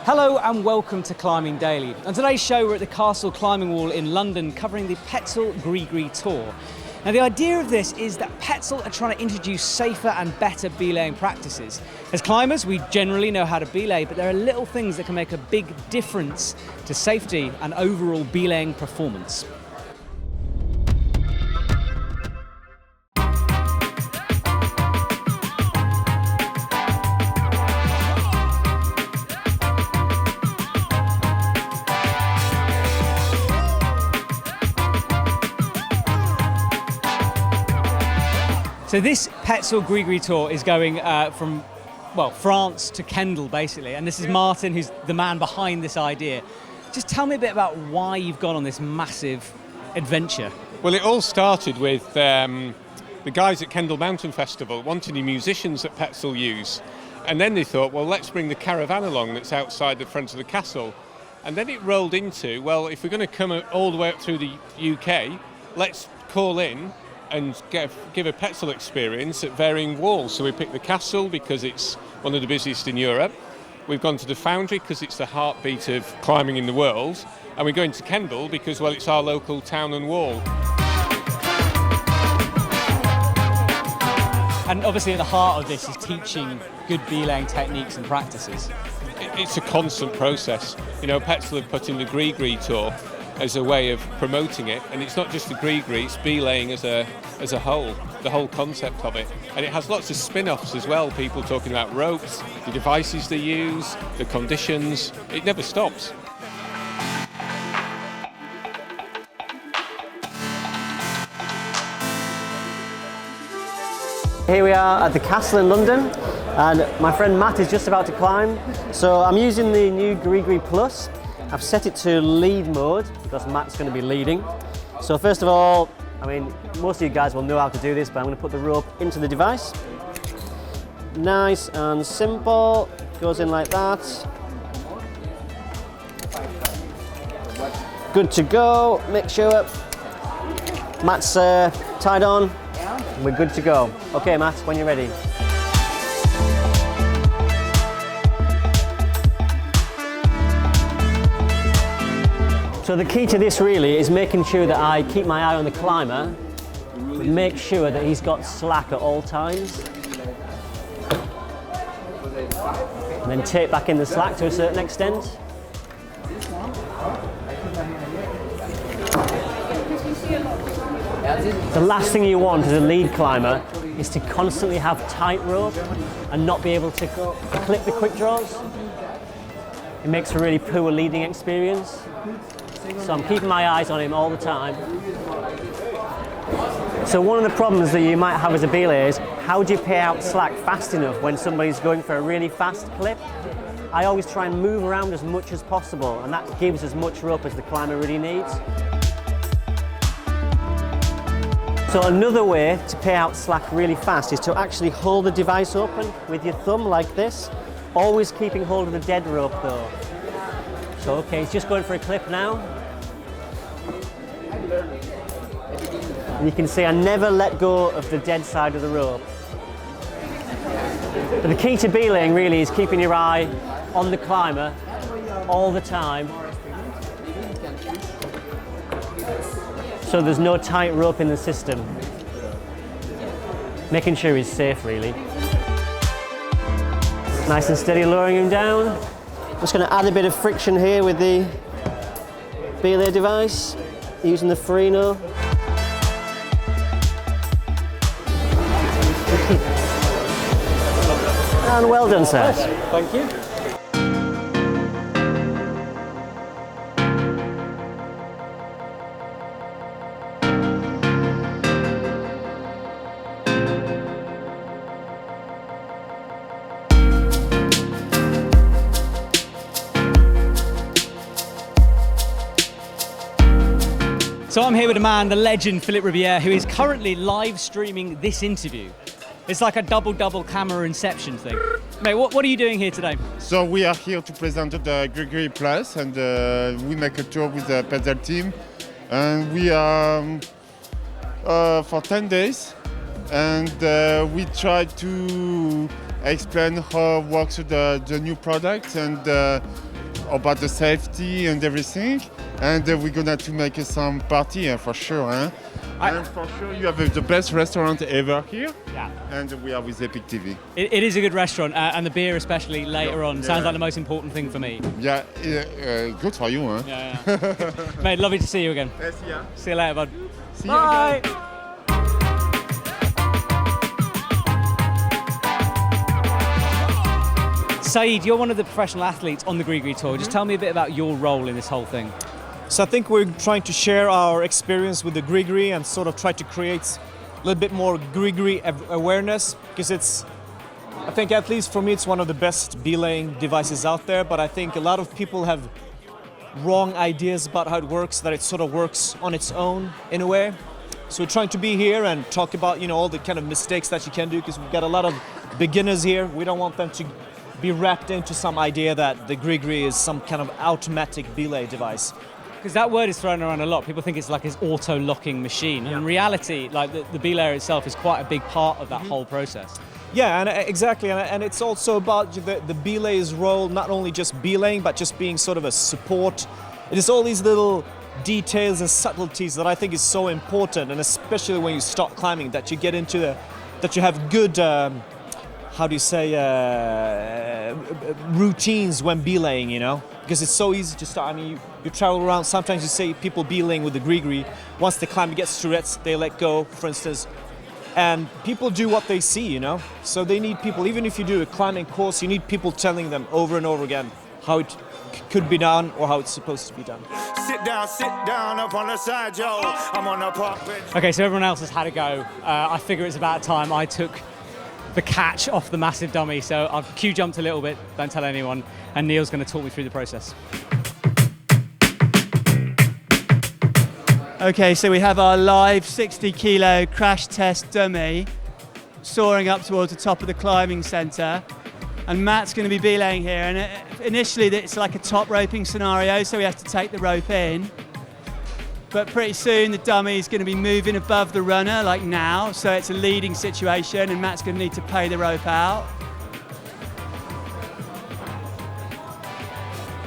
Hello and welcome to Climbing Daily. On today's show we're at the Castle Climbing Wall in London covering the Petzl GriGri Tour. Now the idea of this is that Petzl are trying to introduce safer and better belaying practices. As climbers we generally know how to belay, but there are little things that can make a big difference to safety and overall belaying performance. So this Petzl GriGri Tour is going from, well, France to Kendal basically, and this is Martin, who's the man behind this idea. Just tell me a bit about why you've gone on this massive adventure. Well, it all started with the guys at Kendal Mountain Festival wanting the musicians that Petzl use, and then they thought, well, let's bring the caravan along that's outside the front of the castle. And then it rolled into, well, if we're going to come all the way up through the UK, let's call in and give a Petzl experience at varying walls. So we picked the castle because it's one of the busiest in Europe. We've gone to the foundry because it's the heartbeat of climbing in the world. And we're going to Kendal because, well, it's our local town and wall. And obviously at the heart of this is teaching good belaying techniques and practices. It's a constant process. You know, Petzl have put in the GriGri Tour as a way of promoting it, and it's not just the GriGri, it's belaying as a whole, the whole concept of it. And it has lots of spin-offs as well, people talking about ropes, the devices they use, the conditions. It never stops. Here we are at the castle in London, and my friend Matt is just about to climb. So I'm using the new GriGri Plus. I've set it to lead mode because Matt's going to be leading. So first of all, I mean, most of you guys will know how to do this, but I'm going to put the rope into the device. Nice and simple, goes in like that. Good to go, make sure Matt's tied on. We're good to go. Okay, Matt, when you're ready. So the key to this really is making sure that I keep my eye on the climber, but make sure that he's got slack at all times. And then take back in the slack to a certain extent. The last thing you want as a lead climber is to constantly have tight rope and not be able to clip the quick draws. It makes a really poor leading experience. So I'm keeping my eyes on him all the time. So one of the problems that you might have as a belayer is how do you pay out slack fast enough when somebody's going for a really fast clip? I always try and move around as much as possible, and that gives as much rope as the climber really needs. So another way to pay out slack really fast is to actually hold the device open with your thumb like this, always keeping hold of the dead rope though. So okay, he's just going for a clip now. And you can see I never let go of the dead side of the rope. But the key to belaying really is keeping your eye on the climber all the time. So there's no tight rope in the system. Making sure he's safe really. Nice and steady lowering him down. Just going to add a bit of friction here with the belay device, using the Farino. And well done, sir. Thank you. So I'm here with a man, the legend, Philippe Ribière, who is currently live streaming this interview. It's like a double camera inception thing. Mate, what are you doing here today? So we are here to present the GriGri Plus, and we make a tour with the Petzl team. And we are for 10 days, and we try to explain how works the new product and about the safety and everything. And we're gonna to make some party for sure. Huh? And for sure, you have the best restaurant ever here. Yeah. And we are with EpicTV. It is a good restaurant, and the beer especially later on sounds like the most important thing for me. Yeah, good for you, huh? Yeah. Mate, lovely to see you again. Yes, yeah. See you later, bud. See Bye. you again. Saeed, you're one of the professional athletes on the GriGri Tour. Just tell me a bit about your role in this whole thing. So I think we're trying to share our experience with the GriGri and sort of try to create a little bit more GriGri awareness, because it's, I think at least for me, it's one of the best belaying devices out there, but I think a lot of people have wrong ideas about how it works, that it sort of works on its own in a way. So we're trying to be here and talk about, you know, all the kind of mistakes that you can do, because we've got a lot of beginners here. We don't want them to be wrapped into some idea that the GriGri is some kind of automatic belay device. Because that word is thrown around a lot. People think it's like this auto-locking machine. And in reality, like the belayer itself is quite a big part of that whole process. Yeah, and exactly, and it's also about the belay's role, not only just belaying, but just being sort of a support. It is all these little details and subtleties that I think is so important, and especially when you start climbing, that you get into that you have good, how do you say, routines when belaying, you know? Because it's so easy to start. I mean, you travel around, sometimes you see people belaying with the GriGri. Once the climb gets to Tourette's, they let go, for instance. And people do what they see, you know? So they need people, even if you do a climbing course, you need people telling them over and over again how it could be done or how it's supposed to be done. Sit down up on the side, yo. I'm on the park bench. Okay, so everyone else has had a go. I figure it's about time I took the catch off the massive dummy, so I've queue jumped a little bit, don't tell anyone, and Neil's going to talk me through the process. Okay, so we have our live 60 kilo crash test dummy soaring up towards the top of the climbing centre, and Matt's going to be belaying here, and initially it's like a top roping scenario, so we have to take the rope in. But pretty soon the dummy is going to be moving above the runner, like now, so it's a leading situation, and Matt's going to need to pay the rope out.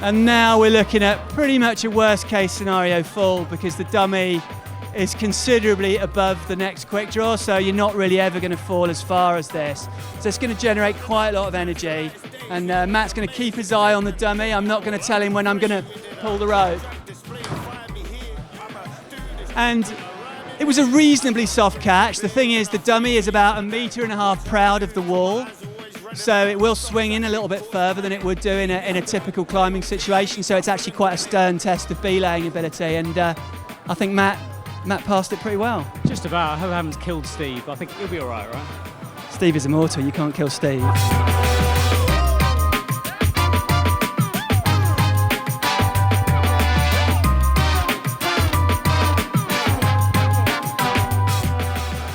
And now we're looking at pretty much a worst case scenario fall, because the dummy is considerably above the next quick draw, so you're not really ever going to fall as far as this. So it's going to generate quite a lot of energy, and Matt's going to keep his eye on the dummy. I'm not going to tell him when I'm going to pull the rope. And it was a reasonably soft catch. The thing is, the dummy is about 1.5 meters proud of the wall, so it will swing in a little bit further than it would do in a typical climbing situation. So it's actually quite a stern test of belaying ability, and I think Matt passed it pretty well. Just about. I hope I haven't killed Steve. I think he'll be all right, right? Steve is immortal. You can't kill Steve.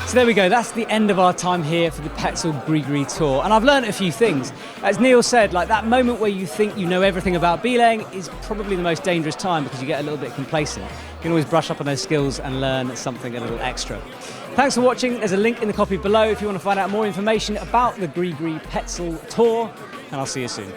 So there we go, that's the end of our time here for the Petzl GriGri Tour, and I've learned a few things. As Neil said, like that moment where you think you know everything about belaying is probably the most dangerous time, because you get a little bit complacent. You can always brush up on those skills and learn something a little extra. Thanks for watching. There's a link in the copy below if you want to find out more information about the GriGri Petzl Tour, and I'll see you soon.